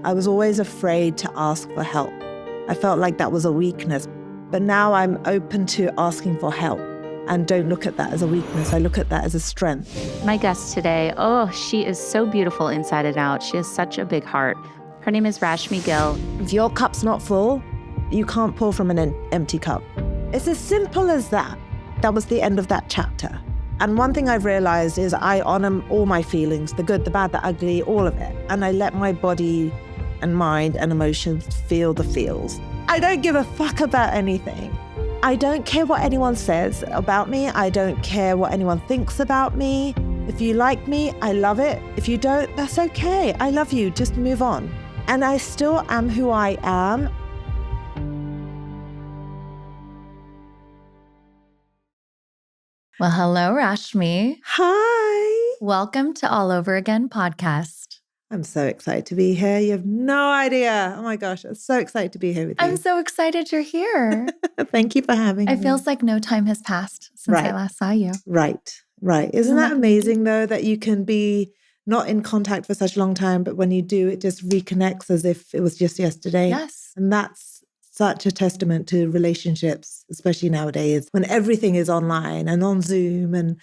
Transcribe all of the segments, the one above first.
I was always afraid to ask for help. I felt like that was a weakness. But now I'm open to asking for help and don't look at that as a weakness. I look at that as a strength. My guest today, she is so beautiful inside and out. She has such a big heart. Her name is Rashmi Gill. If your cup's not full, you can't pour from an empty cup. It's as simple as that. That was the end of that chapter. And one thing I've realized is I honor all my feelings, the good, the bad, the ugly, all of it. And I let my body and mind and emotions feel the feels. I don't give a fuck about anything. I don't care what anyone says about me. I don't care what anyone thinks about me. If you like me, I love it. If you don't, that's okay. I love you. Just move on. And I still am who I am. Well, hello, Rashmi. Hi. Welcome to All Over Again podcast. I'm so excited to be here. You have no idea. Oh my gosh, I'm so excited to be here with you. I'm so excited you're here. Thank you for having me. It feels like no time has passed since I last saw you. Right. Isn't that amazing though, that you can be not in contact for such a long time, but when you do, it just reconnects as if it was just yesterday. Yes. And that's such a testament to relationships, especially nowadays when everything is online and on Zoom and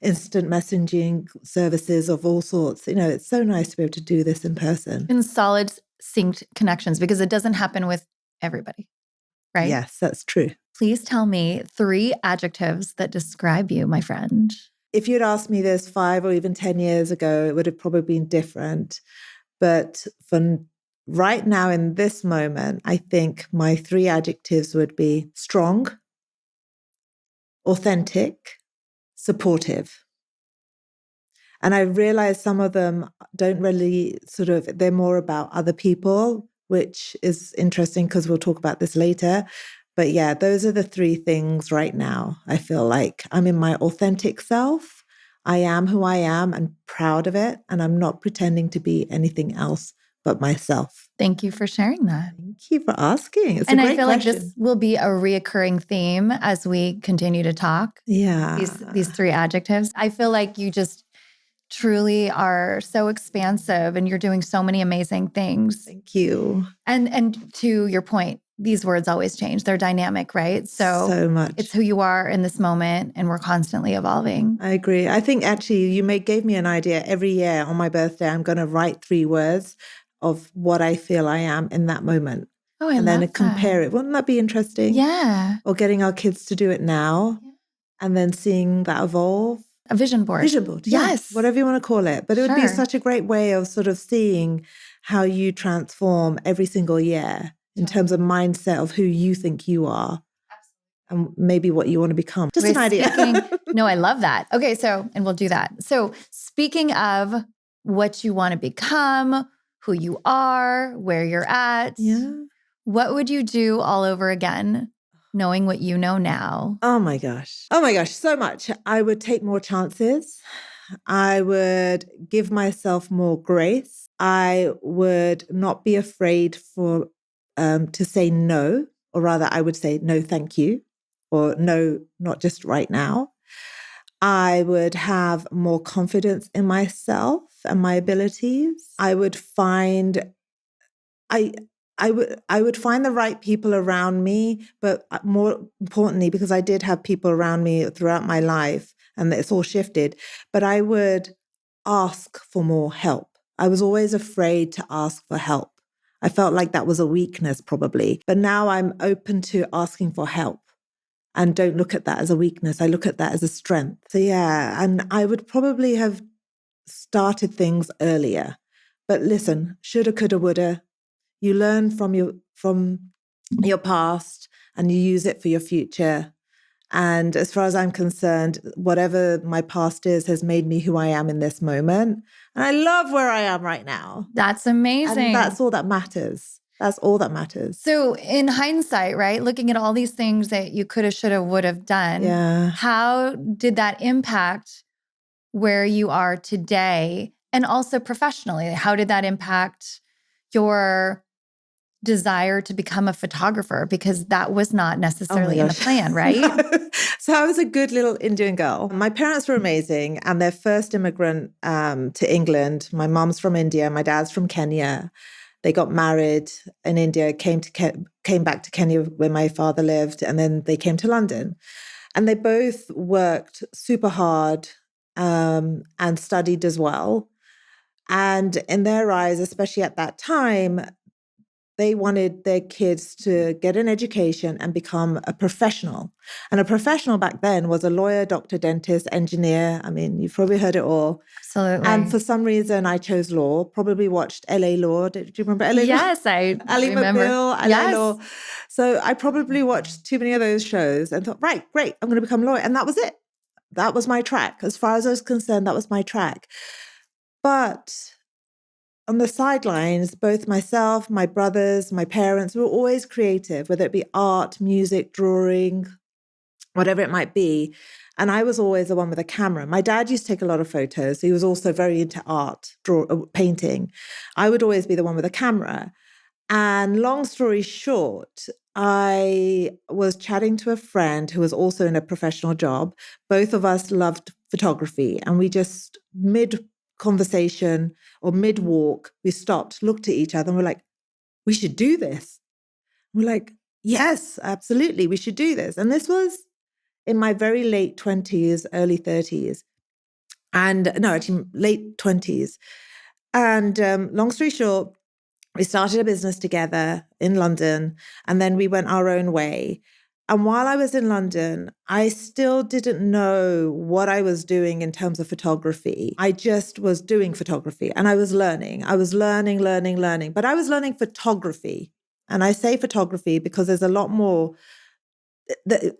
instant messaging services of all sorts. You know, it's so nice to be able to do this in person. In solid synced connections, because it doesn't happen with everybody, right? Yes, that's true. Please tell me 3 adjectives that describe you, my friend. If you'd asked me this 5 or even 10 years ago, it would have probably been different. But for right now, in this moment, I think my 3 adjectives would be strong, authentic, supportive. And I realize some of them don't really they're more about other people, which is interesting because we'll talk about this later. But yeah, those are the 3 things right now. I feel like I'm in my authentic self. I am who I am and proud of it. And I'm not pretending to be anything else but myself. Thank you for sharing that. Thank you for asking. It's and a great I feel question. like this will be a reoccurring theme as we continue to talk. Yeah. These 3 adjectives. I feel like you just truly are so expansive and you're doing so many amazing things. Thank you. And to your point, these words always change. They're dynamic, right? So much. It's who you are in this moment and we're constantly evolving. I agree. I think actually you gave me an idea. Every year on my birthday, I'm going to write 3 words of what I feel I am in that moment. Oh, I love then that. compare it. Wouldn't that be interesting? Yeah. Or getting our kids to do it now and then seeing that evolve. A vision board. Vision board. Yes. Whatever you want to call it. But it would be Sure. such a great way of seeing how you transform every single year in terms of mindset of who you think you are. And maybe what you want to become. Just an idea. No, I love that. Okay, and we'll do that. So speaking of what you want to become, who you are, where you're at, what would you do all over again, knowing what you know now? Oh my gosh, so much. I would take more chances. I would give myself more grace. I would not be afraid to say no, or rather I would say no, thank you, or no, not just right now. I would have more confidence in myself and my abilities. I would find the right people around me, but more importantly, because I did have people around me throughout my life and it's all shifted, but I would ask for more help. I was always afraid to ask for help. I felt like that was a weakness probably, but now I'm open to asking for help. And don't look at that as a weakness. I look at that as a strength. So yeah, and I would probably have started things earlier. But listen, shoulda, coulda, woulda. You learn from your past and you use it for your future. And as far as I'm concerned, whatever my past is has made me who I am in this moment. And I love where I am right now. That's amazing. And that's all that matters. That's all that matters. So in hindsight, right, looking at all these things that you coulda, shoulda, would have done, how did that impact where you are today? And also professionally, how did that impact your desire to become a photographer? Because that was not necessarily in the plan, right? So I was a good little Indian girl. My parents were amazing and they're first immigrant to England. My mom's from India, my dad's from Kenya. They got married in India, came back to Kenya where my father lived, and then they came to London. And they both worked super hard and studied as well. And in their eyes, especially at that time, they wanted their kids to get an education and become a professional. And a professional back then was a lawyer, doctor, dentist, engineer. I mean, you've probably heard it all. Absolutely. And for some reason, I chose law, probably watched LA Law. Do you remember LA Law? Yes, I remember. McBeal, LA Law. So I probably watched too many of those shows and thought, right, great, I'm going to become a lawyer. And that was it. That was my track. As far as I was concerned, that was my track. But on the sidelines, both myself, my brothers, my parents were always creative, whether it be art, music, drawing, whatever it might be. And I was always the one with a camera. My dad used to take a lot of photos. He was also very into art, painting. I would always be the one with a camera. And long story short, I was chatting to a friend who was also in a professional job. Both of us loved photography, and we just mid-conversation or mid-walk, we stopped, looked at each other, and we're like, we should do this. We're like, yes, absolutely, we should do this. And this was in my very late 20s, early 30s. And no, actually late 20s. And long story short, we started a business together in London, and then we went our own way. And while I was in London, I still didn't know what I was doing in terms of photography. I just was doing photography and I was learning. I was learning. But I was learning photography. And I say photography because there's a lot more.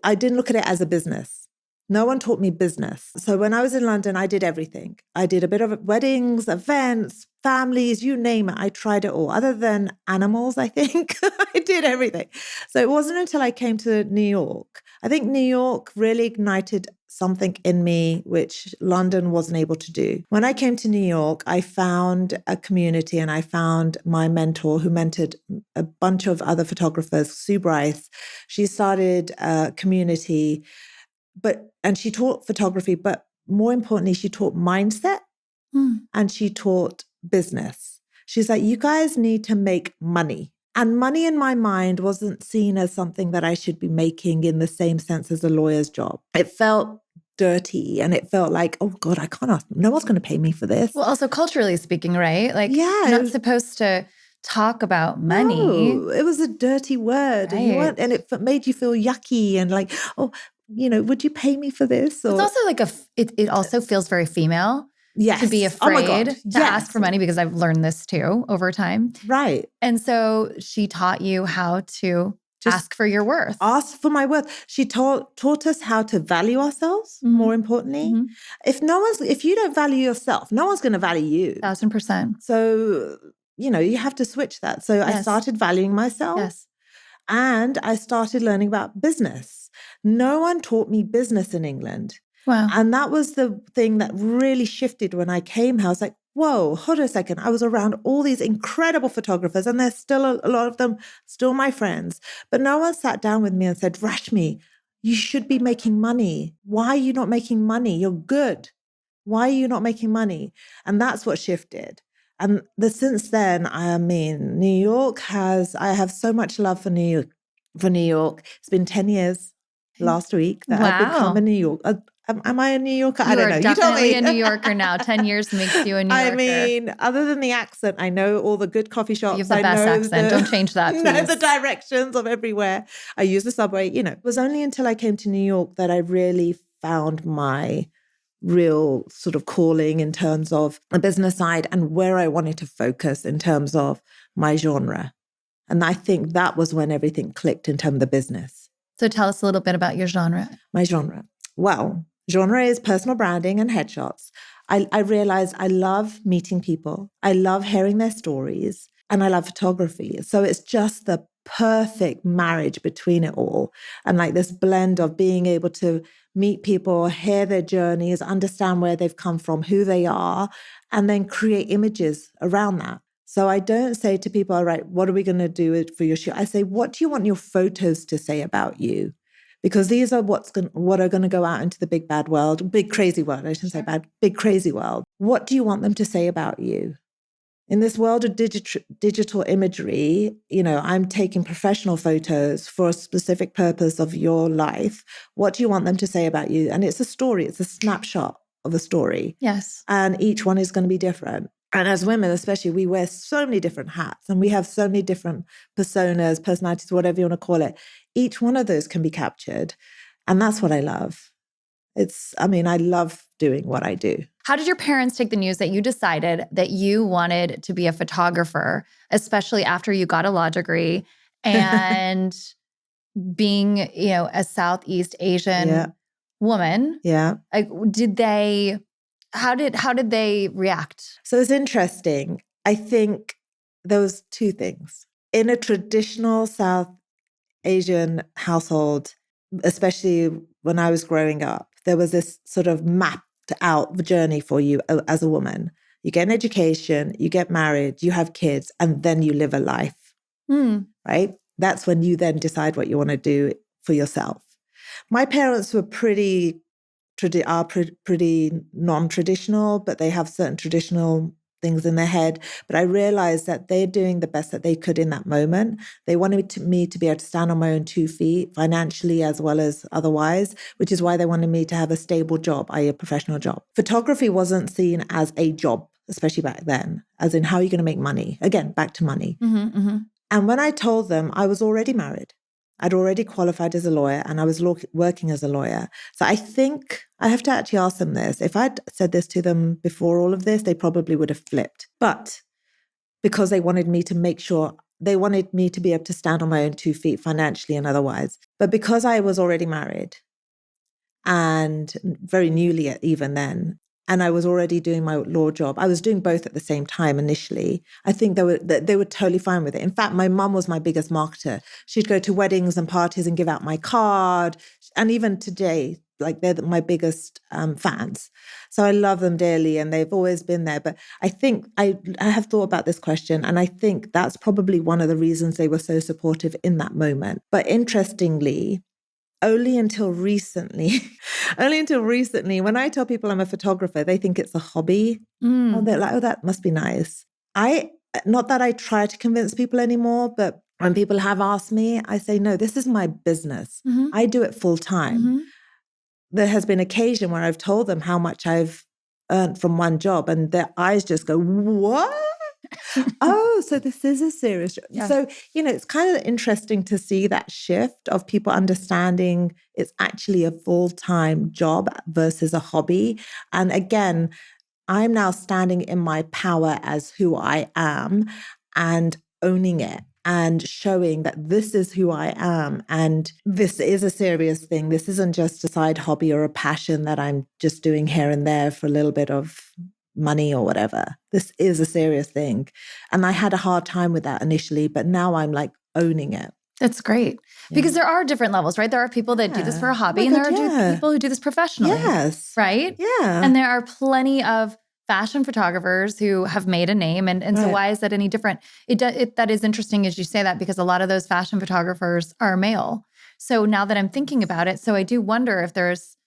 I didn't look at it as a business. No one taught me business. So when I was in London, I did everything. I did a bit of weddings, events, families, you name it. I tried it all. Other than animals, I think. I did everything. So it wasn't until I came to New York. I think New York really ignited something in me which London wasn't able to do. When I came to New York, I found a community and I found my mentor who mentored a bunch of other photographers, Sue Bryce. She started a community, and she taught photography, but more importantly, she taught mindset and she taught business. She's like, you guys need to make money. And money in my mind wasn't seen as something that I should be making in the same sense as a lawyer's job. It felt dirty and it felt like, oh God, I can't ask, no one's going to pay me for this. Well, also culturally speaking, right? Like, you're not supposed to talk about money. No, it was a dirty word. Right. And it made you feel yucky and like, oh, would you pay me for this? Or, it's also like it also feels very female. Yes. To be afraid to ask for money, because I've learned this too over time. Right. And so she taught you how to just ask for your worth. Ask for my worth. She taught us how to value ourselves, more importantly. Mm-hmm. If you don't value yourself, no one's going to value you. 1,000%. So, you have to switch that. So I started valuing myself. Yes. And I started learning about business. No one taught me business in England. Wow. And that was the thing that really shifted when I came here. I was like, whoa, hold on a second. I was around all these incredible photographers, and there's still a lot of them, still my friends. But no one sat down with me and said, Rashmi, you should be making money. Why are you not making money? You're good. Why are you not making money? And that's what shifted. And since then, I mean, I have so much love for New York. It's been 10 years last week that I've become a New Yorker. Am I a New Yorker? I don't know. You told me. A New Yorker now. 10 years makes you a New Yorker. I mean, other than the accent, I know all the good coffee shops. You have the best accent. Don't change that, please. Know the directions of everywhere. I use the subway. It was only until I came to New York that I really found my real sort of calling in terms of the business side and where I wanted to focus in terms of my genre. And I think that was when everything clicked in terms of the business. So tell us a little bit about your genre. My genre. Well, genre is personal branding and headshots. I realized I love meeting people. I love hearing their stories, and I love photography. So it's just the perfect marriage between it all. And like this blend of being able to meet people, hear their journeys, understand where they've come from, who they are, and then create images around that. So I don't say to people, all right, what are we going to do for your shoot? I say, what do you want your photos to say about you? Because these are what are going to go out into the big bad world, big crazy world. I shouldn't say bad, big crazy world. What do you want them to say about you In this world of digital imagery, I'm taking professional photos for a specific purpose of your life. What do you want them to say about you? And it's a story. It's a snapshot of a story. Yes. And each one is going to be different. And as women, especially, we wear so many different hats and we have so many different personas, personalities, whatever you want to call it. Each one of those can be captured. And that's what I love. I love doing what I do. How did your parents take the news that you decided that you wanted to be a photographer, especially after you got a law degree and being, a Southeast Asian woman? Yeah. How did they react? So it's interesting. I think there was two things. In a traditional South Asian household, especially when I was growing up, there was this sort of mapped out journey for you as a woman. You get an education, you get married, you have kids, and then you live a life, right? That's when you then decide what you want to do for yourself. My parents were pretty non-traditional, but they have certain traditional things in their head. But I realized that they're doing the best that they could in that moment. They wanted me to be able to stand on my own 2 feet, financially as well as otherwise, which is why they wanted me to have a stable job, i.e. a professional job. Photography wasn't seen as a job, especially back then, as in how are you going to make money? Again, back to money. Mm-hmm, mm-hmm. And when I told them, I was already married. I'd already qualified as a lawyer and I was working as a lawyer. So I think I have to actually ask them this. If I'd said this to them before all of this, they probably would have flipped. But because they wanted me to make sure, they wanted me to be able to stand on my own 2 feet financially and otherwise. But because I was already married and very newly even then, and I was already doing my law job. I was doing both at the same time initially. I think they were totally fine with it. In fact, my mum was my biggest marketer. She'd go to weddings and parties and give out my card. And even today, they're my biggest fans. So I love them dearly and they've always been there. But I think I have thought about this question and I think that's probably one of the reasons they were so supportive in that moment. But interestingly, only until recently, when I tell people I'm a photographer, they think it's a hobby. And they're like, oh, that must be nice. Not that I try to convince people anymore, but when people have asked me, I say, no, this is my business. Mm-hmm. I do it full time. Mm-hmm. There has been occasion where I've told them how much I've earned from one job and their eyes just go, what? Oh, so this is a serious job. Yeah. So, it's kind of interesting to see that shift of people understanding it's actually a full-time job versus a hobby. And again, I'm now standing in my power as who I am and owning it and showing that this is who I am. And this is a serious thing. This isn't just a side hobby or a passion that I'm just doing here and there for a little bit of money or whatever. This is a serious thing. And I had a hard time with that initially, but now I'm owning it. That's great. Yeah. Because there are different levels, right? There are people that do this for a hobby and there are people who do this professionally. Yes. Right? Yeah. And there are plenty of fashion photographers who have made a name. And so why is that any different? That is interesting as you say that because a lot of those fashion photographers are male. So now that I'm thinking about it, so I do wonder if there's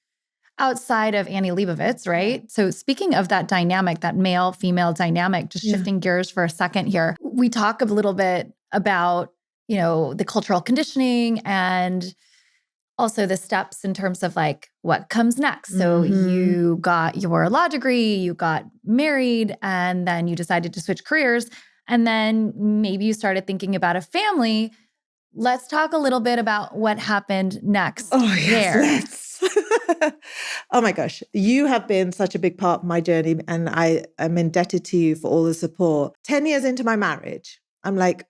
outside of Annie Leibovitz, right? So speaking of that dynamic, that male-female dynamic, just shifting gears for a second here, we talk a little bit about, the cultural conditioning and also the steps in terms of what comes next. So you got your law degree, you got married, and then you decided to switch careers. And then maybe you started thinking about a family. Let's talk a little bit about what happened next. Oh, yes, Oh my gosh, you have been such a big part of my journey and I am indebted to you for all the support. 10 years into my marriage, I'm like,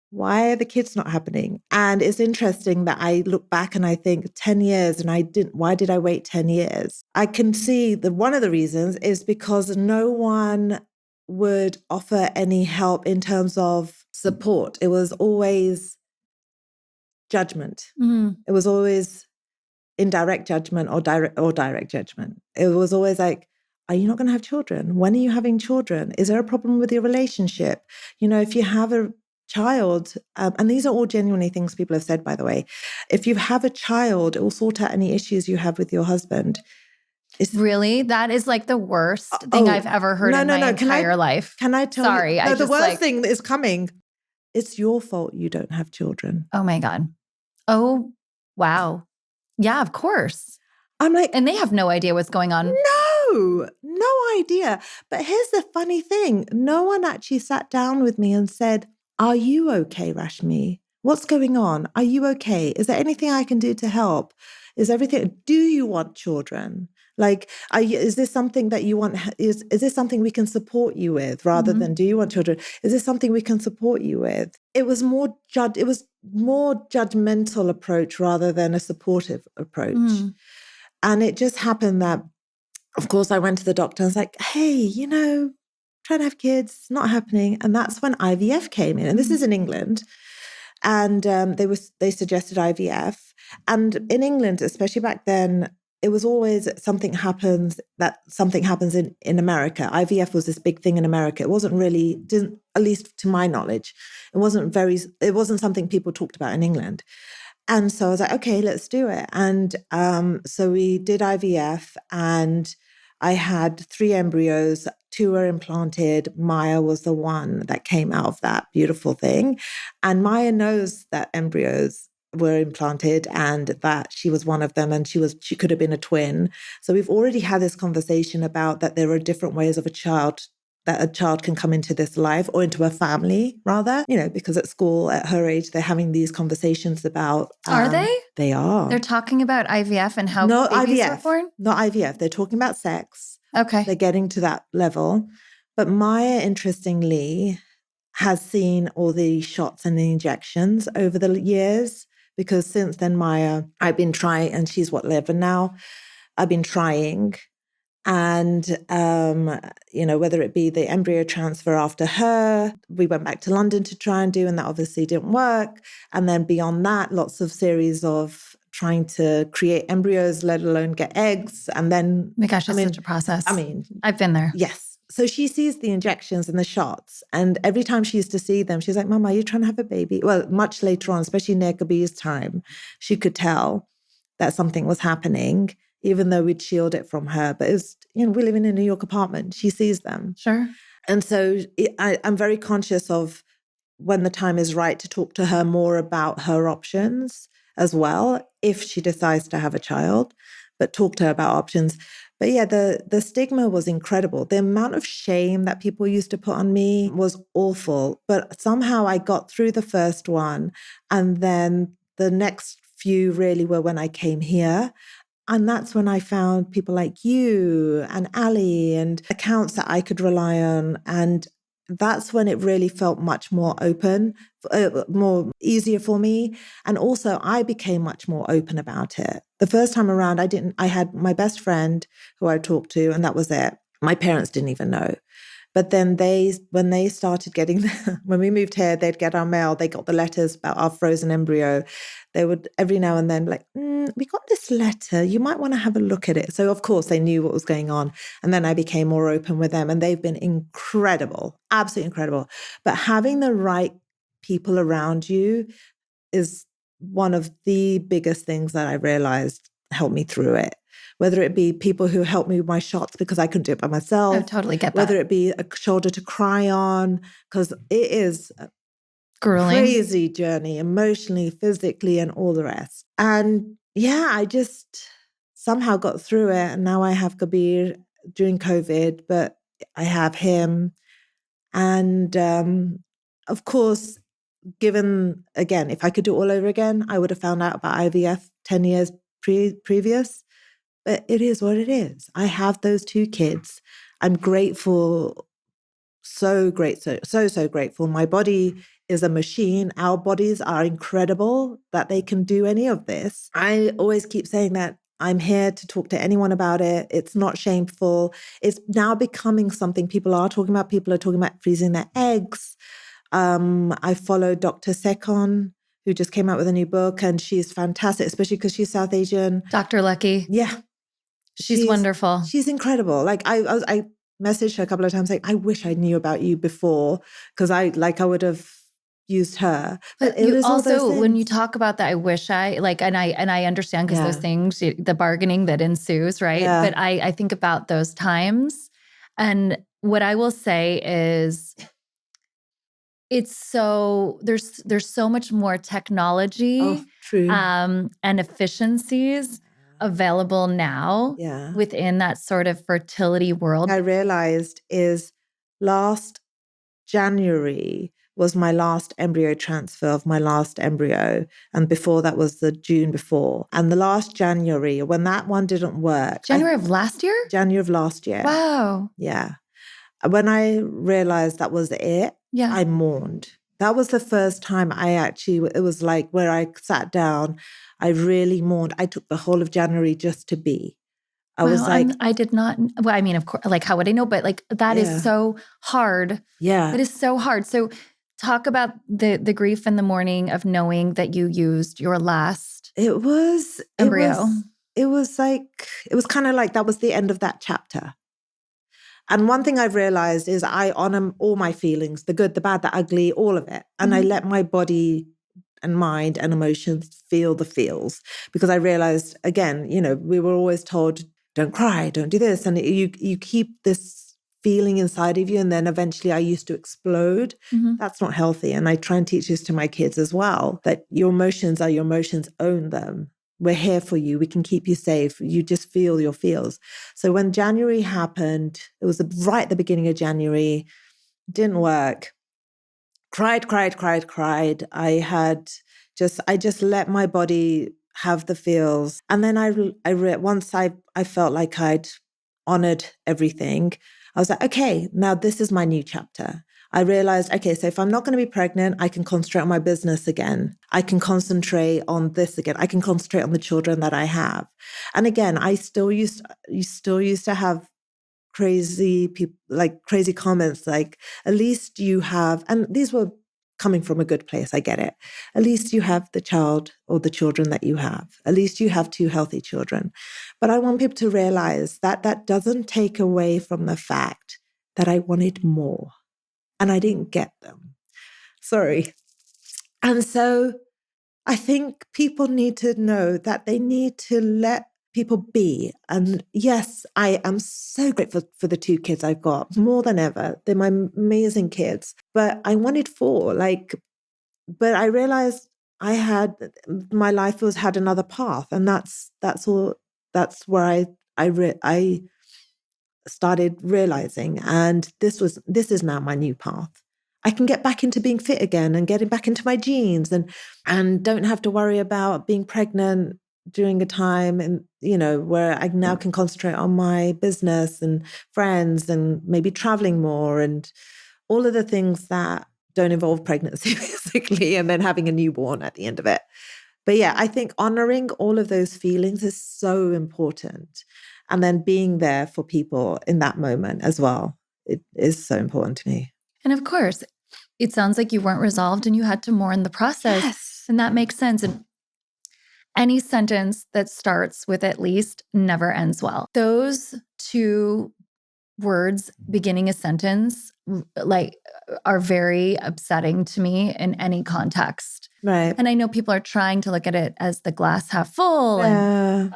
why are the kids not happening? And it's interesting that I look back and I think 10 years and why did I wait 10 years? I can see that one of the reasons is because no one would offer any help in terms of support. It was always judgment. It was always indirect judgment or direct judgment. It was always like, are you not going to have children? When are you having children? Is there a problem with your relationship? If you have a child, and these are all genuinely things people have said, by the way, if you have a child, it will sort out any issues you have with your husband. Really? That is like the worst thing I've ever heard in my entire life. Can I tell Sorry, you? I No, the just worst thing is coming. It's your fault you don't have children. Oh my God. Oh, wow. Yeah, of course. I'm like, and they have no idea what's going on. No idea. But here's the funny thing. No one actually sat down with me and said, are you okay, Rashmi? What's going on? Are you okay? Is there anything I can do to help? Do you want children? Like, is this something that you want? Is this something we can support you with rather than do you want children? Is this something we can support you with? It was more judgmental approach rather than a supportive approach. And it just happened that, of course, I went to the doctor and was like, hey, trying to have kids, not happening. And that's when IVF came in. And this is in England. And they suggested IVF. And in England, especially back then, it was always something happens in America. IVF was this big thing in America. It wasn't really, at least to my knowledge, it wasn't something people talked about in England. And so I was like, okay, let's do it. And so we did IVF, and I had 3 embryos. 2 were implanted. Maya was the one that came out of that beautiful thing. And Maya knows that embryos were implanted and that she was one of them, and she could have been a twin. So we've already had this conversation about that there are different ways of that a child can come into this life, or into a family rather, because at school at her age, they're having these conversations about. Are they? They are. They're talking about IVF and how babies are born? Not IVF. They're talking about sex. Okay. They're getting to that level. But Maya, interestingly, has seen all the shots and the injections over the years, because since then, Maya, I've been trying, and she's 11 now. I've been trying. And, whether it be the embryo transfer after her, we went back to London to try and do, and that obviously didn't work. And then beyond that, lots of series of trying to create embryos, let alone get eggs. And then, oh my gosh, it's such a process. I've been there. Yes. So she sees the injections and the shots. And every time she used to see them, she's like, Mama, are you trying to have a baby? Well, much later on, especially near Kabir's time, she could tell that something was happening, even though we'd shield it from her. But it was, we live in a New York apartment. She sees them. Sure. And so I'm very conscious of when the time is right to talk to her more about her options as well, if she decides to have a child, but talk to her about options. But yeah, the stigma was incredible. The amount of shame that people used to put on me was awful. But somehow I got through the first one. And then the next few really were when I came here. And that's when I found people like you and Ali and accounts that I could rely on. And that's when it really felt much more open, more easier for me. And also I became much more open about it. The first time around, I had my best friend who I talked to, and that was it. My parents didn't even know. But then when they started getting, when we moved here, they'd get our mail. They got the letters about our frozen embryo. They would every now and then be like, we got this letter. You might want to have a look at it. So of course they knew what was going on. And then I became more open with them, and they've been incredible, absolutely incredible. But having the right people around you is one of the biggest things that I realized helped me through it. Whether it be people who helped me with my shots because I couldn't do it by myself. I totally get that. Whether it be a shoulder to cry on, because it is a grueling, crazy journey, emotionally, physically, and all the rest. And yeah, I just somehow got through it. And now I have Kabir during COVID, but I have him. And of course, given, again, if I could do it all over again, I would have found out about IVF 10 years previous. But it is what it is. I have those 2 kids. I'm grateful, so grateful. My body is a machine. Our bodies are incredible that they can do any of this. I always keep saying that I'm here to talk to anyone about it. It's not shameful. It's now becoming something people are talking about. People are talking about freezing their eggs. I follow Dr. Sekon, who just came out with a new book, and she's fantastic, especially because she's South Asian. Dr. Lucky. Yeah. She's wonderful. She's incredible. Like I messaged her a couple of times, like, I wish I knew about you before, because I would have used her. But it you was all those also, when you things. talk about that, I wish I like, and I understand because those things, the bargaining that ensues, right? Yeah. But I think about those times, and what I will say is, it's so there's so much more technology, True. and efficiencies available now within that sort of fertility world. I realized is last January was my last embryo transfer of my last embryo. And before that was the June before. And the last January, when that one didn't work. January of last year? January of last year. Wow. Yeah. When I realized that was it, I mourned. That was the first time it was like where I sat down, I really mourned. I took the whole of January just to be. I was like, I did not, well, I mean, of course, like, how would I know? But like, that is so hard. Yeah. It is so hard. So talk about the grief in the morning of knowing that you used your last embryo. It was kind of like that was the end of that chapter. And one thing I've realized is I honor all my feelings, the good, the bad, the ugly, all of it. And I let my body and mind and emotions feel the feels, because I realized, again, we were always told, don't cry, don't do this. And you keep this feeling inside of you. And then eventually I used to explode. That's not healthy. And I try and teach this to my kids as well, that your emotions are your emotions, own them. We're here for you. We can keep you safe. You just feel your feels. So when January happened, it was right at the beginning of January, didn't work. Cried. I just let my body have the feels. And then once I felt like I'd honored everything, I was like, okay, now this is my new chapter. I realized, okay, so if I'm not going to be pregnant, I can concentrate on my business again. I can concentrate on this again. I can concentrate on the children that I have. And again, you still used to have crazy people, like crazy comments, like, at least you have, and these were coming from a good place, I get it. At least you have the child or the children that you have. At least you have 2 healthy children. But I want people to realize that that doesn't take away from the fact that I wanted more. And I didn't get them. Sorry. And so I think people need to know that they need to let people be. And yes, I am so grateful for the 2 kids I've got, more than ever. They're my amazing kids. But I wanted 4, but I realized my life had another path. And that's all. That's where I started realizing. And this is now my new path. I can get back into being fit again and getting back into my jeans and don't have to worry about being pregnant during a time and, where I now can concentrate on my business and friends and maybe traveling more and all of the things that don't involve pregnancy, basically, and then having a newborn at the end of it. But yeah, I think honoring all of those feelings is so important. And then being there for people in that moment as well. It is so important to me. And of course, it sounds like you weren't resolved and you had to mourn the process. Yes. And that makes sense. And any sentence that starts with at least never ends well. Those 2 words beginning a sentence are very upsetting to me in any context. Right. And I know people are trying to look at it as the glass half full,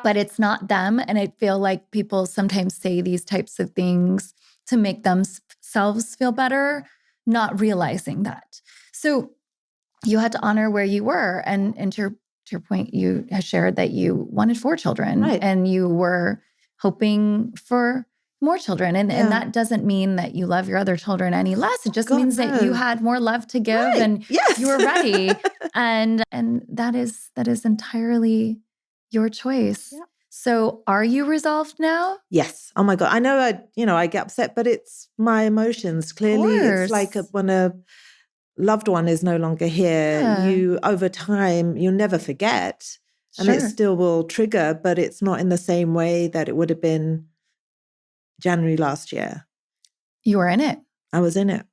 but it's not them. And I feel like people sometimes say these types of things to make themselves feel better, not realizing that. So you had to honor where you were. And to your point, you have shared that you wanted 4 children, and you were hoping for more children. And that doesn't mean that you love your other children any less. It just means that you had more love to give and you were ready. and that is entirely your choice. Yeah. So are you resolved now? Yes. Oh my God. I know I get upset, but it's my emotions. Clearly, it's like when a loved one is no longer here, you over time, you never forget. And it still will trigger, but it's not in the same way that it would have been January last year. You were in it. I was in it.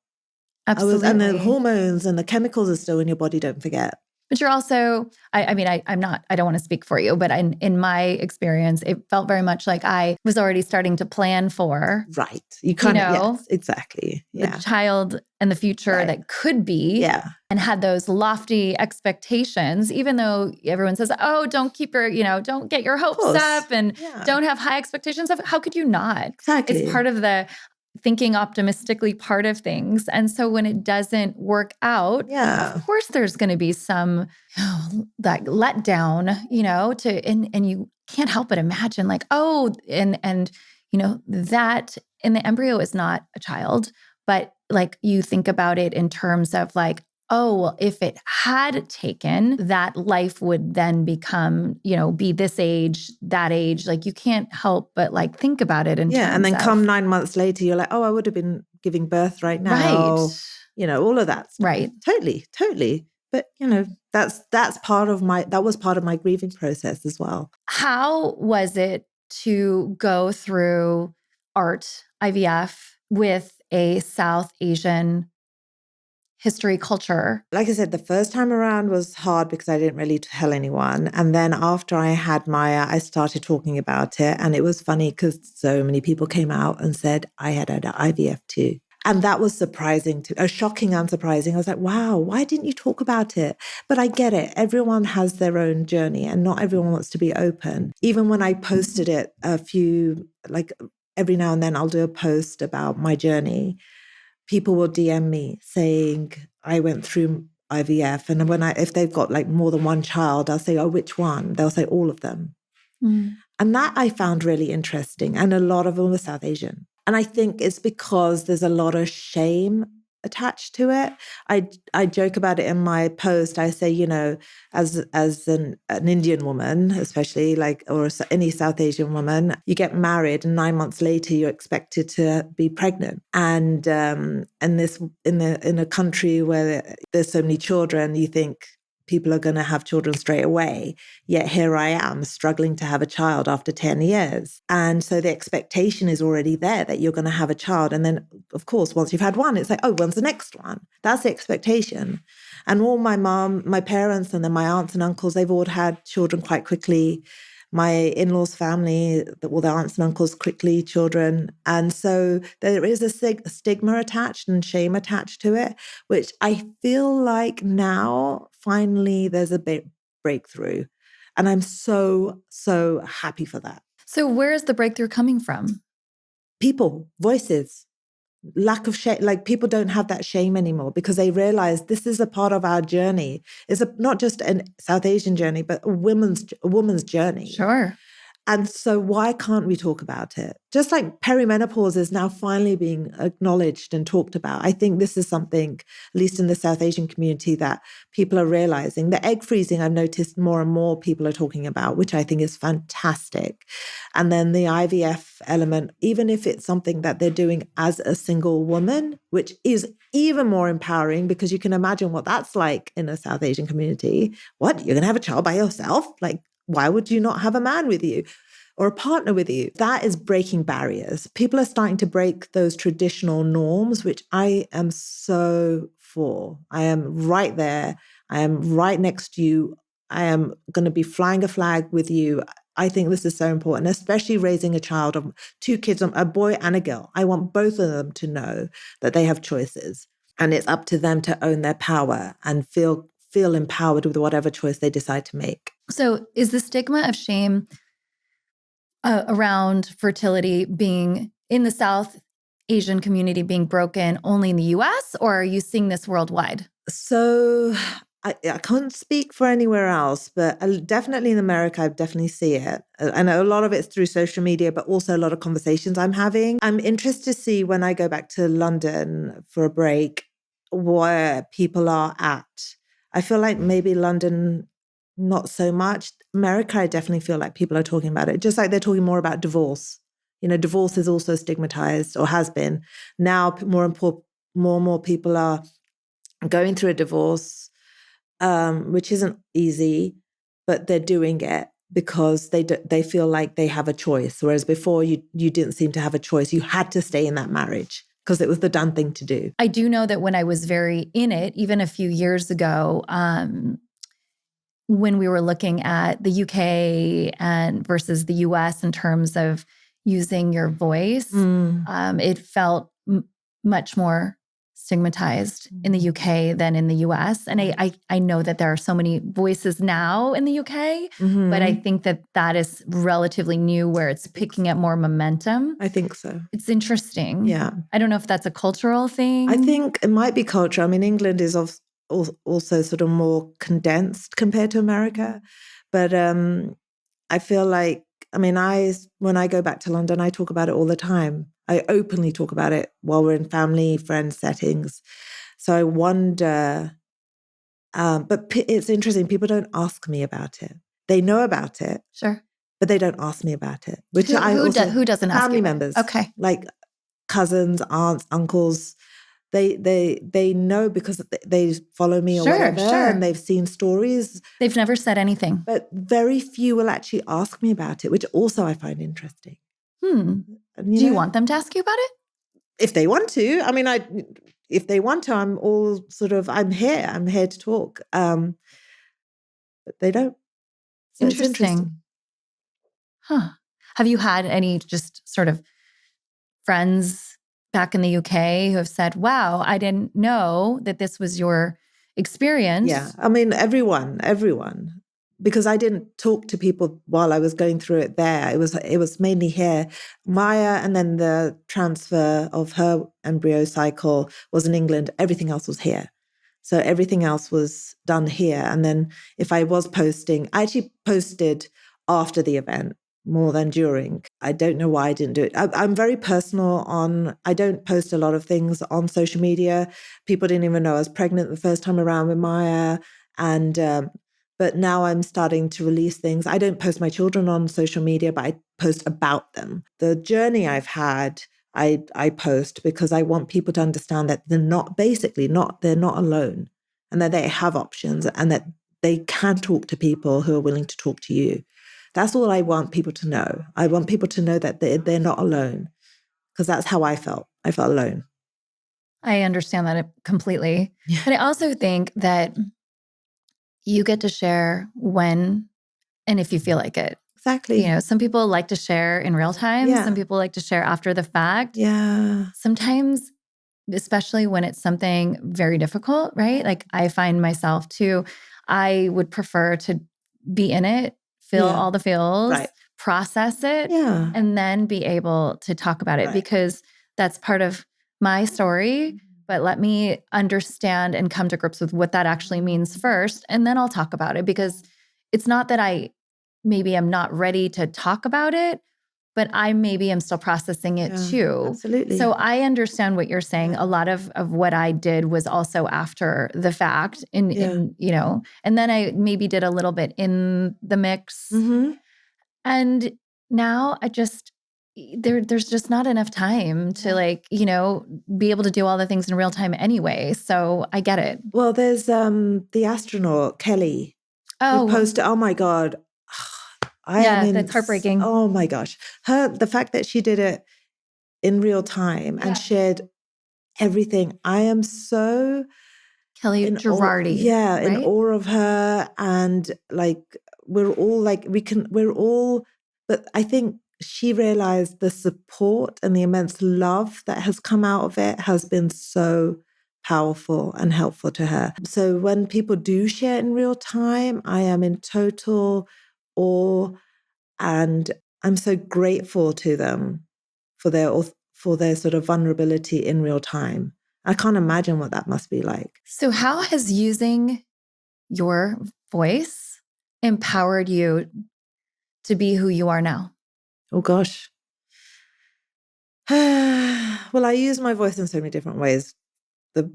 Absolutely. And the hormones and the chemicals are still in your body, don't forget. But you're also, I mean, I don't want to speak for you, but in my experience, it felt very much like I was already starting to plan for. Right. You kind of, yes, exactly. The child and the future that could be. Yeah. And had those lofty expectations, even though everyone says, oh, don't keep your, don't get your hopes up and don't have high expectations of, how could you not? Exactly. It's part of the thinking optimistically part of things. And so when it doesn't work out, of course there's going to be some that letdown, and you can't help but imagine like, and that in the embryo is not a child, but like you think about it in terms of like, oh, well, if it had taken, that life would then become, be this age, that age. Like you can't help but like think about it in terms and then of, come 9 months later, you're like, oh, I would have been giving birth right now. Right. All of that stuff. Right. Totally. But, that was part of my grieving process as well. How was it to go through ART, IVF, with a South Asian history, culture? Like I said, the first time around was hard because I didn't really tell anyone. And then after I had Maya, I started talking about it. And it was funny because so many people came out and said, I had IVF too. And that was shocking and surprising. I was like, wow, why didn't you talk about it? But I get it. Everyone has their own journey and not everyone wants to be open. Even when I posted it every now and then I'll do a post about my journey. People will DM me saying, I went through IVF. And if they've got like more than one child, I'll say, oh, which one? They'll say all of them. Mm. And that I found really interesting. And a lot of them were South Asian. And I think it's because there's a lot of shame attached to it. I joke about it in my post. I say, as an Indian woman, especially or any South Asian woman, you get married and 9 months later you're expected to be pregnant. And this in a country where there's so many children, you think people are going to have children straight away. Yet here I am struggling to have a child after 10 years. And so the expectation is already there that you're going to have a child. And then, of course, once you've had one, it's like, oh, when's the next one? That's the expectation. And all my mom, my parents, and then my aunts and uncles, they've all had children quite quickly. My in-laws' family, all the aunts and uncles, quickly children. And so there is a stigma attached and shame attached to it, which I feel like now, finally, there's a bit breakthrough. And I'm so, so happy for that. So where is the breakthrough coming from? People, voices. Lack of shame, like people don't have that shame anymore because they realize this is a part of our journey. It's not just a South Asian journey, but a woman's journey. Sure. And so why can't we talk about it? Just like perimenopause is now finally being acknowledged and talked about. I think this is something, at least in the South Asian community, that people are realizing. The egg freezing, I've noticed more and more people are talking about, which I think is fantastic. And then the IVF element, even if it's something that they're doing as a single woman, which is even more empowering because you can imagine what that's like in a South Asian community. What? You're going to have a child by yourself? Like, why would you not have a man with you or a partner with you? That is breaking barriers. People are starting to break those traditional norms, which I am so for. I am right there. I am right next to you. I am going to be flying a flag with you. I think this is so important, especially raising a child of 2 kids, a boy and a girl. I want both of them to know that they have choices and it's up to them to own their power and feel empowered with whatever choice they decide to make. So is the stigma of shame around fertility being in the South Asian community being broken only in the US, or are you seeing this worldwide? So I can't speak for anywhere else, but definitely in America, I definitely see it. And a lot of it's through social media, but also a lot of conversations I'm having. I'm interested to see when I go back to London for a break, where people are at. I feel like maybe London, not so much. America, I definitely feel like people are talking about it, just like they're talking more about divorce. Divorce is also stigmatized or has been. Now, more and more people are going through a divorce, which isn't easy, but they're doing it because they feel like they have a choice. Whereas before, you didn't seem to have a choice. You had to stay in that marriage because it was the done thing to do. I do know that when I was very in it, even a few years ago, when we were looking at the UK and versus the US in terms of using your voice, it felt much more stigmatized in the UK than in the US. And I know that there are so many voices now in the UK, but I think that is relatively new where it's picking up more momentum. I think so. It's interesting. Yeah. I don't know if that's a cultural thing. I think it might be culture. I mean, England is also sort of more condensed compared to America. But I feel like, I mean, when I go back to London, I talk about it all the time. I openly talk about it while we're in family, friend settings. So I wonder, but it's interesting. People don't ask me about it. They know about it. Sure. But they don't ask me about it. Which who doesn't ask family you? members. Okay. Like cousins, aunts, uncles. They know because they follow me or whatever, and they've seen stories. They've never said anything. But very few will actually ask me about it, which also I find interesting. Do you want them to ask you about it? If they want to. I mean, if they want to, I'm here to talk. But they don't. So it's interesting. Huh. Have you had any just sort of friends back in the UK who have said, wow, I didn't know that this was your experience? Yeah. I mean, everyone, because I didn't talk to people while I was going through it there. It was mainly here. Maya, and then the transfer of her embryo cycle was in England. Everything else was here. So everything else was done here. And then if I was posting, I actually posted after the event more than during. I don't know why I didn't do it. I'm very personal I don't post a lot of things on social media. People didn't even know I was pregnant the first time around with Maya. And, but now I'm starting to release things. I don't post my children on social media, but I post about them. The journey I've had, I post because I want people to understand that they're not alone, and that they have options, and that they can talk to people who are willing to talk to you. That's all I want people to know. I want people to know that they're not alone, because that's how I felt. I felt alone. I understand that completely. Yeah. But I also think that you get to share when and if you feel like it. Exactly. Some people like to share in real time. Yeah. Some people like to share after the fact. Yeah. Sometimes, especially when it's something very difficult, right? Like I find myself too, I would prefer to be in it, feel all the feels, process it, and then be able to talk about it because that's part of my story. But let me understand and come to grips with what that actually means first. And then I'll talk about it, because it's not that maybe I'm not ready to talk about it, but I maybe am still processing it too. Absolutely. So I understand what you're saying. Yeah. A lot of what I did was also after the fact in and then I maybe did a little bit in the mix. Mm-hmm. And now there's just not enough time to be able to do all the things in real time anyway. So I get it. Well, there's the astronaut, Kelly, who posted, oh my God. That's heartbreaking. Oh my gosh. The fact that she did it in real time and shared everything. I am so Kelly Girardi. Right? In awe of her. And but I think she realized the support and the immense love that has come out of it has been so powerful and helpful to her. So when people do share in real time, I am in total awe, and I'm so grateful to them for their sort of vulnerability in real time. I can't imagine what that must be like. So how has using your voice empowered you to be who you are now? Oh gosh. Well, I use my voice in so many different ways.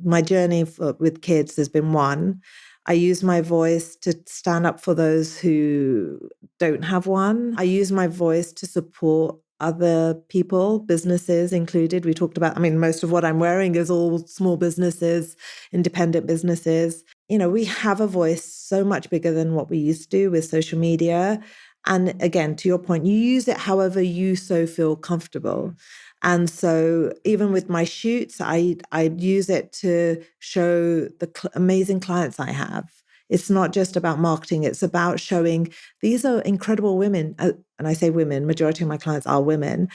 My journey with kids has been one. I use my voice to stand up for those who don't have one. I use my voice to support other people, businesses included. We talked about, most of what I'm wearing is all small businesses, independent businesses. We have a voice so much bigger than what we used to with social media. And again, to your point, you use it however you so feel comfortable. And so even with my shoots, I use it to show the amazing clients I have. It's not just about marketing. It's about showing these are incredible women. And I say women, majority of my clients are women.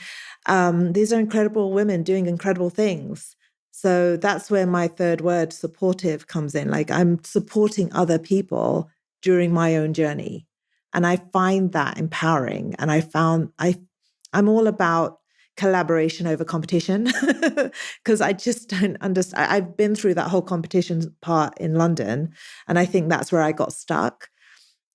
These are incredible women doing incredible things. So that's where my third word, supportive, comes in. Like I'm supporting other people during my own journey. And I find that empowering. And I'm all about collaboration over competition because I just don't understand. I've been through that whole competition part in London, and I think that's where I got stuck.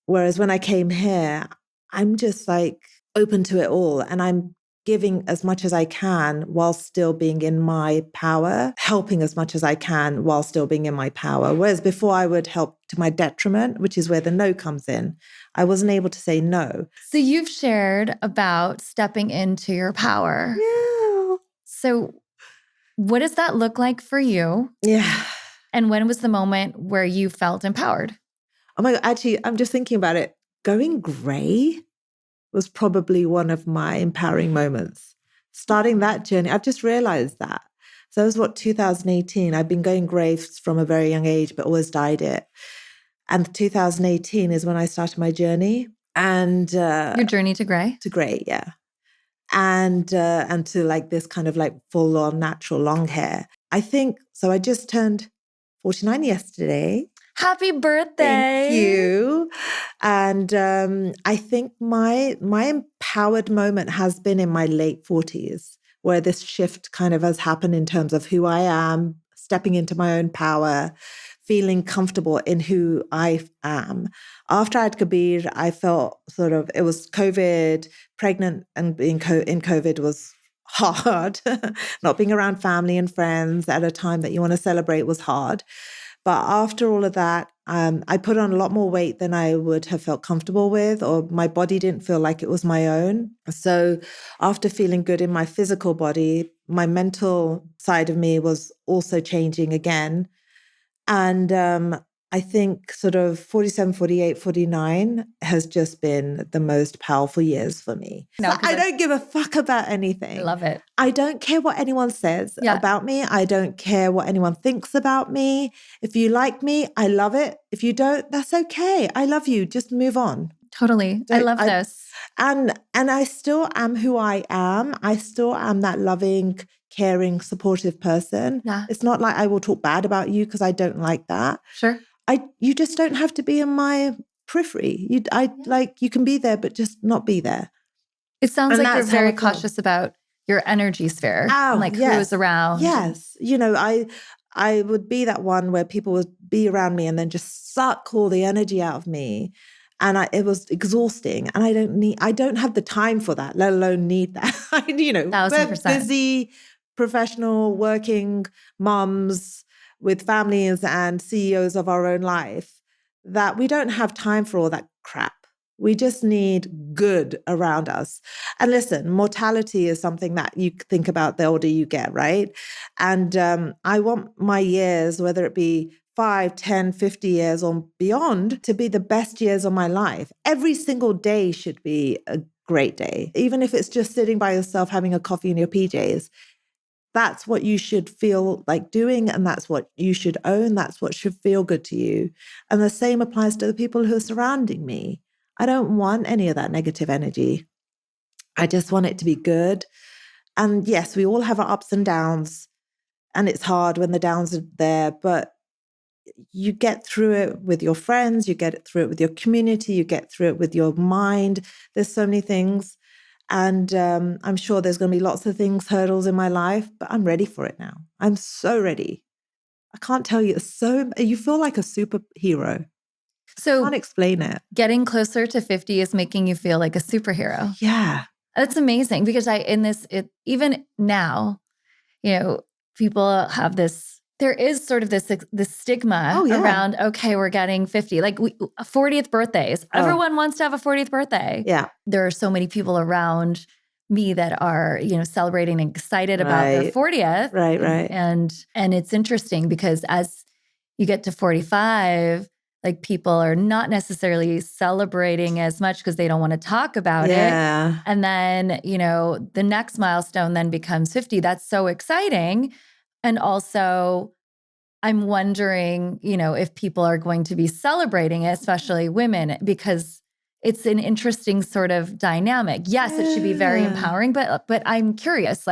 Whereas when I came here, I'm just like open to it all, and I'm giving as much as I can while still being in my power, helping as much as I can while still being in my power. Whereas before I would help to my detriment, which is where the no comes in. I wasn't able to say no. So you've shared about stepping into your power. Yeah. So what does that look like for you? Yeah. And when was the moment where you felt empowered? Oh my God, actually, I'm just thinking about it. Going gray was probably one of my empowering moments. Starting that journey, I've just realized that. So it was 2018. I've been going gray from a very young age, but always dyed it. And 2018 is when I started my journey. And your journey to gray? To gray, yeah. And to like this kind of like full on natural long hair. I think, so I just turned 49 yesterday. Happy birthday. Thank you. And I think my empowered moment has been in my late 40s, where this shift kind of has happened in terms of who I am, stepping into my own power, feeling comfortable in who I am. After I had Kabir, I felt sort of, it was COVID, pregnant and being in COVID was hard. Not being around family and friends at a time that you want to celebrate was hard. But after all of that, I put on a lot more weight than I would have felt comfortable with, or my body didn't feel like it was my own. So after feeling good in my physical body, my mental side of me was also changing again. And I think sort of 47, 48, 49 has just been the most powerful years for me. No, I don't give a fuck about anything. I love it. I don't care what anyone says about me. I don't care what anyone thinks about me. If you like me, I love it. If you don't, that's okay. I love you. Just move on. Totally. I love this. And I still am who I am. I still am that loving, caring, supportive person. Yeah. It's not like I will talk bad about you because I don't like that. Sure. You just don't have to be in my periphery. Like you can be there, but just not be there. It sounds like you're very cautious about your energy sphere. And like who is around. Yes. You know, I would be that one where people would be around me and then just suck all the energy out of me. And it was exhausting. And I don't have the time for that, let alone need that. 1,000%. We're busy, professional, working moms with families and CEOs of our own life, that we don't have time for all that crap. We just need good around us. And listen, mortality is something that you think about the older you get, right? And I want my years, whether it be 5, 10, 50 years or beyond, to be the best years of my life. Every single day should be a great day. Even if it's just sitting by yourself, having a coffee in your PJs. That's what you should feel like doing, and that's what you should own. That's what should feel good to you. And the same applies to the people who are surrounding me. I don't want any of that negative energy. I just want it to be good. And yes, we all have our ups and downs, and it's hard when the downs are there, but you get through it with your friends, you get through it with your community, you get through it with your mind. There's so many things. And I'm sure there's going to be lots of things, hurdles in my life, but I'm ready for it now. I'm so ready. I can't tell you. You feel like a superhero. So I can't explain it. Getting closer to 50 is making you feel like a superhero. Yeah. That's amazing because even now, people have there is sort of this stigma around, okay, we're getting 50, like 40th birthdays. Everyone wants to have a 40th birthday. Yeah. There are so many people around me that are, celebrating and excited about their 40th. Right. And it's interesting because as you get to 45, like people are not necessarily celebrating as much because they don't want to talk about it. And then, the next milestone then becomes 50. That's so exciting. And also I'm wondering, if people are going to be celebrating it, especially women, because it's an interesting sort of dynamic. Yes, it should be very empowering, but I'm curious,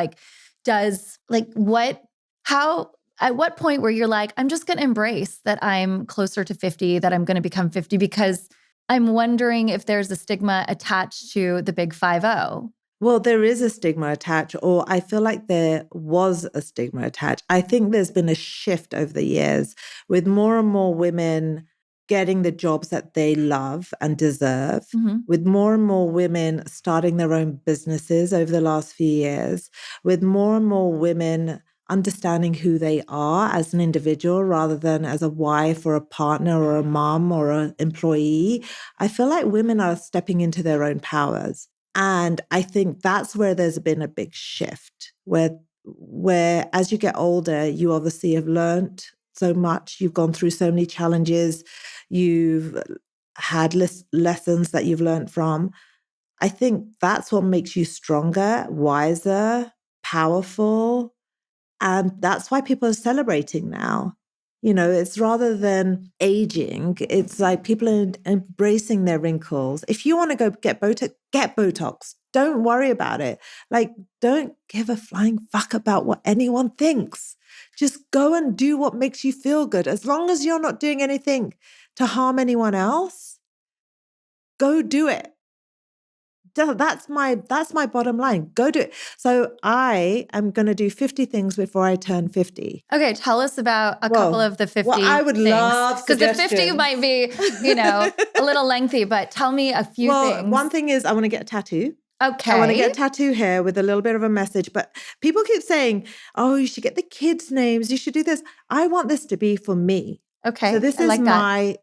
at what point where you're like, I'm just going to embrace that I'm closer to 50, that I'm going to become 50, because I'm wondering if there's a stigma attached to the big 50. Well, there is a stigma attached, or I feel like there was a stigma attached. I think there's been a shift over the years with more and more women getting the jobs that they love and deserve, with more and more women starting their own businesses over the last few years, with more and more women understanding who they are as an individual rather than as a wife or a partner or a mom or an employee. I feel like women are stepping into their own powers. And I think that's where there's been a big shift, where as you get older, you obviously have learned so much. You've gone through so many challenges. You've had lessons that you've learned from. I think that's what makes you stronger, wiser, powerful. And that's why people are celebrating now. It's rather than aging, it's like people are embracing their wrinkles. If you want to go get Botox, get Botox. Don't worry about it. Like, don't give a flying fuck about what anyone thinks. Just go and do what makes you feel good. As long as you're not doing anything to harm anyone else, go do it. That's my bottom line. Go do it. So I am going to do 50 things before I turn 50. Okay, tell us about a couple of the 50 Well, I would things. love because the 50 might be, a little lengthy, but tell me a few things. One thing is I want to get a tattoo. Okay. I want to get a tattoo here with a little bit of a message. But people keep saying, oh, you should get the kids' names. You should do this. I want this to be for me. Okay. So this is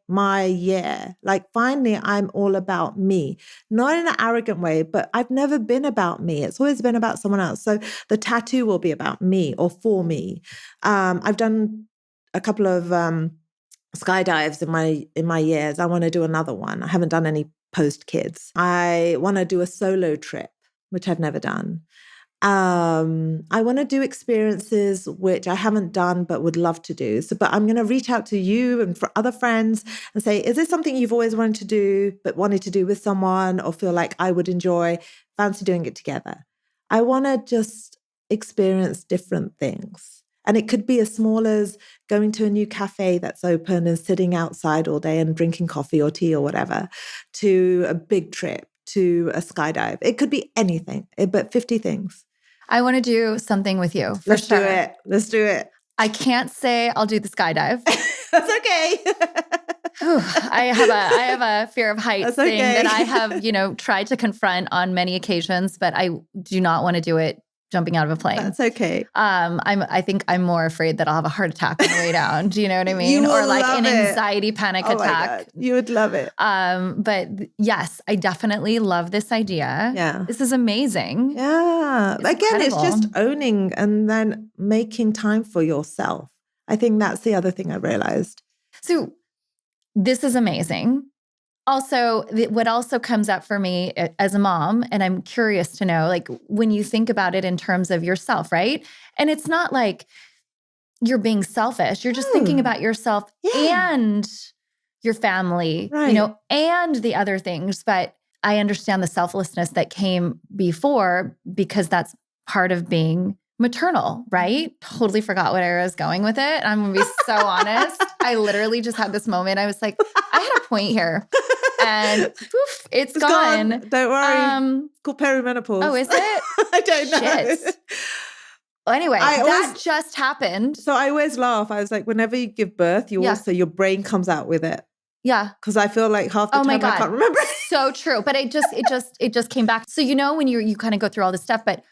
my year. Like, finally, I'm all about me. Not in an arrogant way, but I've never been about me. It's always been about someone else. So the tattoo will be about me or for me. I've done a couple of skydives in my years. I want to do another one. I haven't done any post kids. I want to do a solo trip, which I've never done. I want to do experiences which I haven't done but would love to do. But I'm going to reach out to you and for other friends and say, is this something you've always wanted to do but wanted to do with someone or feel like I would enjoy, fancy doing it together? I want to just experience different things. And it could be as small as going to a new cafe that's open and sitting outside all day and drinking coffee or tea or whatever, to a big trip, to a skydive. It could be anything, but 50 things. I want to do something with you. Let's do it. Let's do it. I can't say I'll do the skydive. That's okay. I have a fear of heights thing that I have, tried to confront on many occasions, but I do not want to do it jumping out of a plane. That's okay. I think I'm more afraid that I'll have a heart attack on the way down. Do you know what I mean? Or like an anxiety panic attack. My God. You would love it. But yes, I definitely love this idea. Yeah. This is amazing. Yeah. It's Again, incredible. It's just owning and then making time for yourself. I think that's the other thing I realized. So this is amazing. Also, what also comes up for me as a mom, and I'm curious to know, like, when you think about it in terms of yourself, right? And it's not like you're being selfish. You're just thinking about yourself and your family, and the other things. But I understand the selflessness that came before because that's part of being maternal, right? Totally forgot what I was going with it. I'm going to be so honest. I literally just had this moment. I was like, I had a point here. And poof, it's gone. Don't worry. It's called perimenopause. Oh, is it? I don't know. Shit. Well, anyway, that just happened. So I always laugh. I was like, whenever you give birth, also, your brain comes out with it. Yeah. Because I feel like half the time I can't remember. So true. But it just came back. So, when you kind of go through all this stuff, but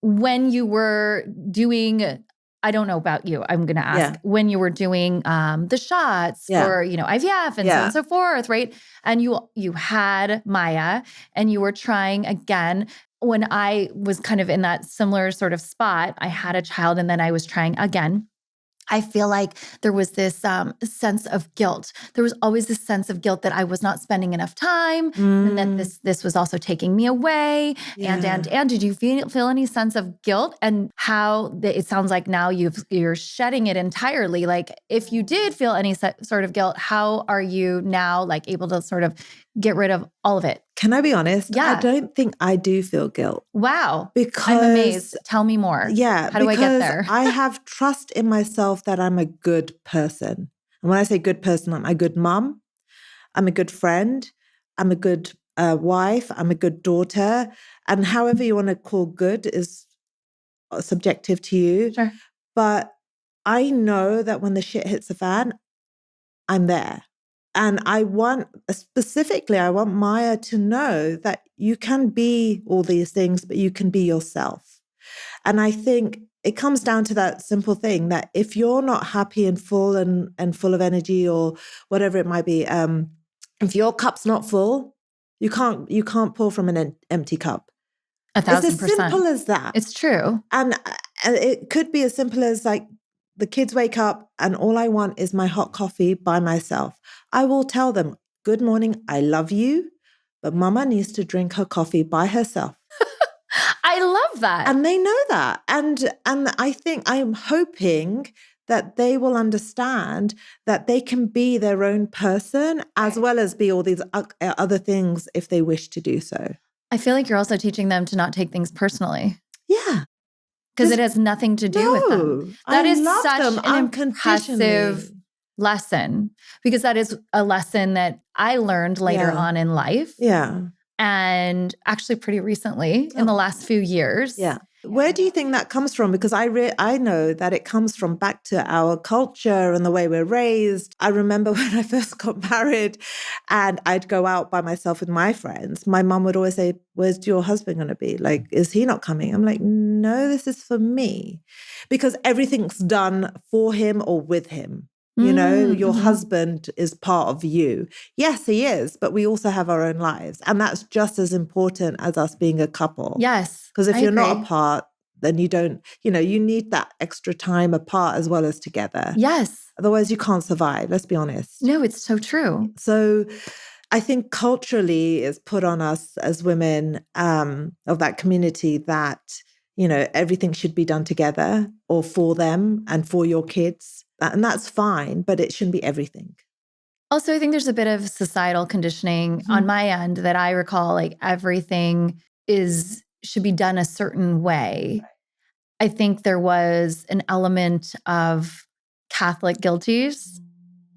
when you were doing, I don't know about you, I'm going to ask, when you were doing the shots for, IVF and so on and so forth, right? And you had Maya and you were trying again. When I was kind of in that similar sort of spot, I had a child and then I was trying again. I feel like there was this sense of guilt. There was always this sense of guilt that I was not spending enough time, and that this was also taking me away. Yeah. And did you feel any sense of guilt? And how it sounds like now you're shedding it entirely. Like, if you did feel any sort of guilt, how are you now like able to sort of get rid of all of it? Can I be honest? Yeah. I don't think I do feel guilt. Wow. Because I'm amazed. Tell me more. Yeah. How do I get there? I have trust in myself that I'm a good person. And when I say good person, I'm a good mom. I'm a good friend. I'm a good wife. I'm a good daughter. And however you want to call good is subjective to you. Sure. But I know that when the shit hits the fan, I'm there. And I want Maya to know that you can be all these things, but you can be yourself. And I think it comes down to that simple thing that if you're not happy and full and full of energy or whatever it might be, if your cup's not full, you can't pour from an empty cup. 1,000%. It's as simple as that. It's true. And it could be as simple as like, the kids wake up and all I want is my hot coffee by myself. I will tell them, good morning, I love you, but mama needs to drink her coffee by herself. I love that. And they know that. And I think I am hoping that they will understand that they can be their own person as well as be all these other things if they wish to do so. I feel like you're also teaching them to not take things personally. Yeah. Because it has nothing to do with them. That is such an impressive lesson, because that is a lesson that I learned later on in life. Yeah. And actually pretty recently in the last few years. Yeah. Where do you think that comes from? Because I know that it comes from back to our culture and the way we're raised. I remember when I first got married and I'd go out by myself with my friends, my mum would always say, where's your husband going to be? Like, is he not coming? I'm like, no, this is for me. Because everything's done for him or with him. You know, your husband is part of you. Yes, he is, but we also have our own lives. And that's just as important as us being a couple. Yes. Because if you're not apart, then you don't, you need that extra time apart as well as together. Yes. Otherwise you can't survive, let's be honest. No, it's so true. So I think culturally it's put on us as women of that community that, everything should be done together or for them and for your kids. And that's fine, but it shouldn't be everything. Also, I think there's a bit of societal conditioning on my end that I recall, like everything should be done a certain way. I think there was an element of Catholic guilties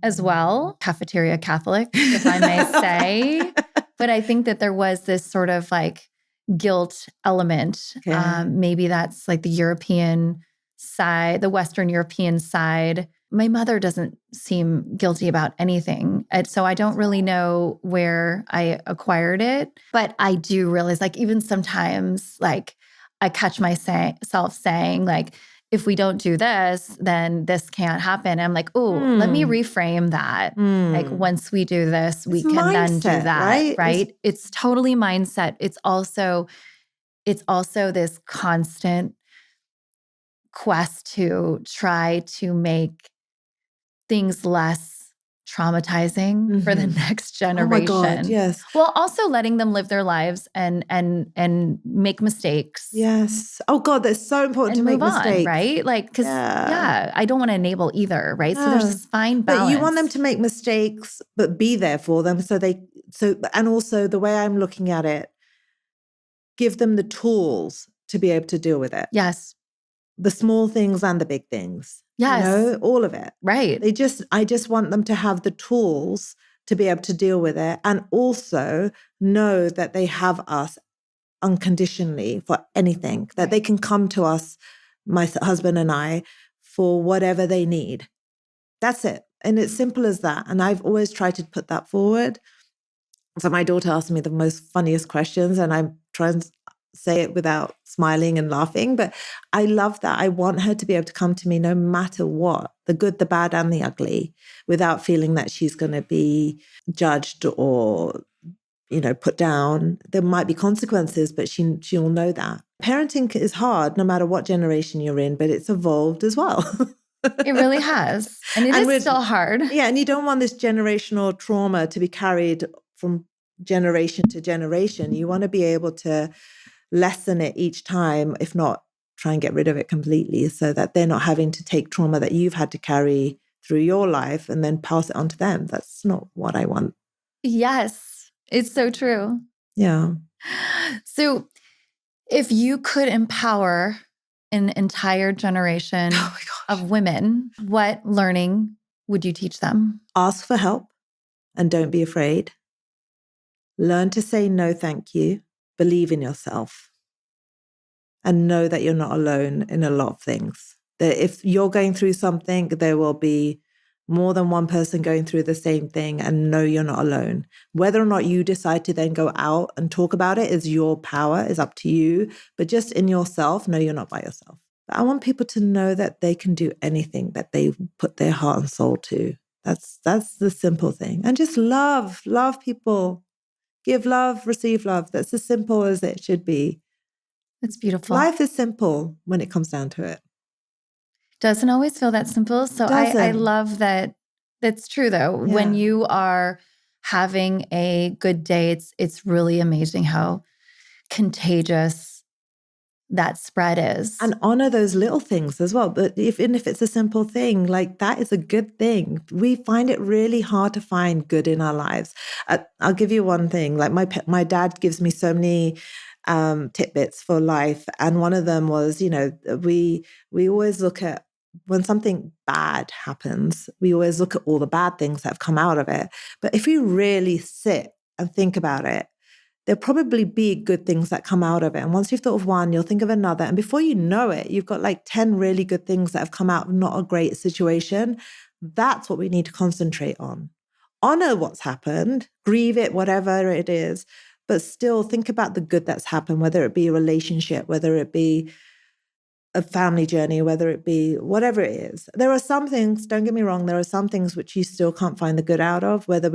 as well, cafeteria Catholic, if I may say. But I think that there was this sort of like guilt element. Okay. Maybe that's like the European side, the Western European side. My mother doesn't seem guilty about anything. And so I don't really know where I acquired it. But I do realize, like, even sometimes, like, I catch myself saying, like, if we don't do this, then this can't happen. And I'm like, oh, let me reframe that. Like, once we do this, we can mindset, then do that, right? It's totally mindset. It's also this constant quest to try to make things less traumatizing for the next generation. Oh my God, yes. Well, also letting them live their lives and make mistakes. Yes. Oh God, that's so important to make mistakes. Right? Like, because I don't want to enable either, right? No. So there's this fine balance. But you want them to make mistakes, but be there for them. And also the way I'm looking at it, give them the tools to be able to deal with it. Yes. The small things and the big things. Yes. All of it. Right. I just want them to have the tools to be able to deal with it and also know that they have us unconditionally for anything, that they can come to us, my husband and I, for whatever they need. That's it. And it's simple as that. And I've always tried to put that forward. So my daughter asked me the most funniest questions and I'm trying to say it without smiling and laughing. But I love that. I want her to be able to come to me no matter what, the good, the bad, and the ugly, without feeling that she's going to be judged or, put down. There might be consequences, but she'll know that. Parenting is hard no matter what generation you're in, but it's evolved as well. It really has. And it is still hard. Yeah. And you don't want this generational trauma to be carried from generation to generation. You want to be able to lessen it each time, if not try and get rid of it completely, so that they're not having to take trauma that you've had to carry through your life and then pass it on to them. That's not what I want. Yes, it's so true. Yeah. So if you could empower an entire generation of women, what learning would you teach them? Ask for help and don't be afraid. Learn to say no, thank you. Believe in yourself. And know that you're not alone in a lot of things. That if you're going through something, there will be more than one person going through the same thing, and know you're not alone. Whether or not you decide to then go out and talk about it is your power, is up to you. But just in yourself, know you're not by yourself. I want people to know that they can do anything that they put their heart and soul to. That's the simple thing. And just love people. Give love, receive love. That's as simple as it should be. It's beautiful. Life is simple when it comes down to it. Doesn't always feel that simple. So I love that. That's true though. Yeah. When you are having a good day, it's really amazing how contagious that spread is. And honor those little things as well. But even if it's a simple thing, like that is a good thing. We find it really hard to find good in our lives. I'll give you one thing. Like my dad gives me so many tidbits for life. And one of them was, we always look at, when something bad happens, we always look at all the bad things that have come out of it. But if you really sit and think about it, there'll probably be good things that come out of it. And once you've thought of one, you'll think of another. And before you know it, you've got like 10 really good things that have come out of not a great situation. That's what we need to concentrate on. Honor what's happened, grieve it, whatever it is, but still think about the good that's happened, whether it be a relationship, whether it be a family journey, whether it be whatever it is. There are some things, don't get me wrong, there are some things which you still can't find the good out of, whether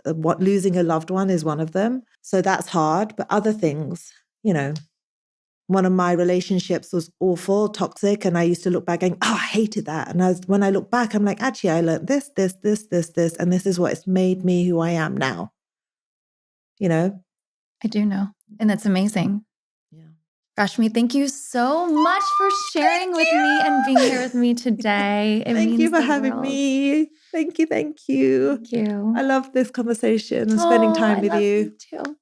losing a loved one is one of them. So that's hard. But other things, one of my relationships was awful, toxic. And I used to look back going, I hated that. And when I look back, I'm like, actually, I learned this. And this is what it's made me who I am now. I do know. And that's amazing. Yeah. Rashmi, thank you so much for sharing with me and being here with me today. Thank you for having me. Thank you. Thank you. I love this conversation and spending time with you. Me too.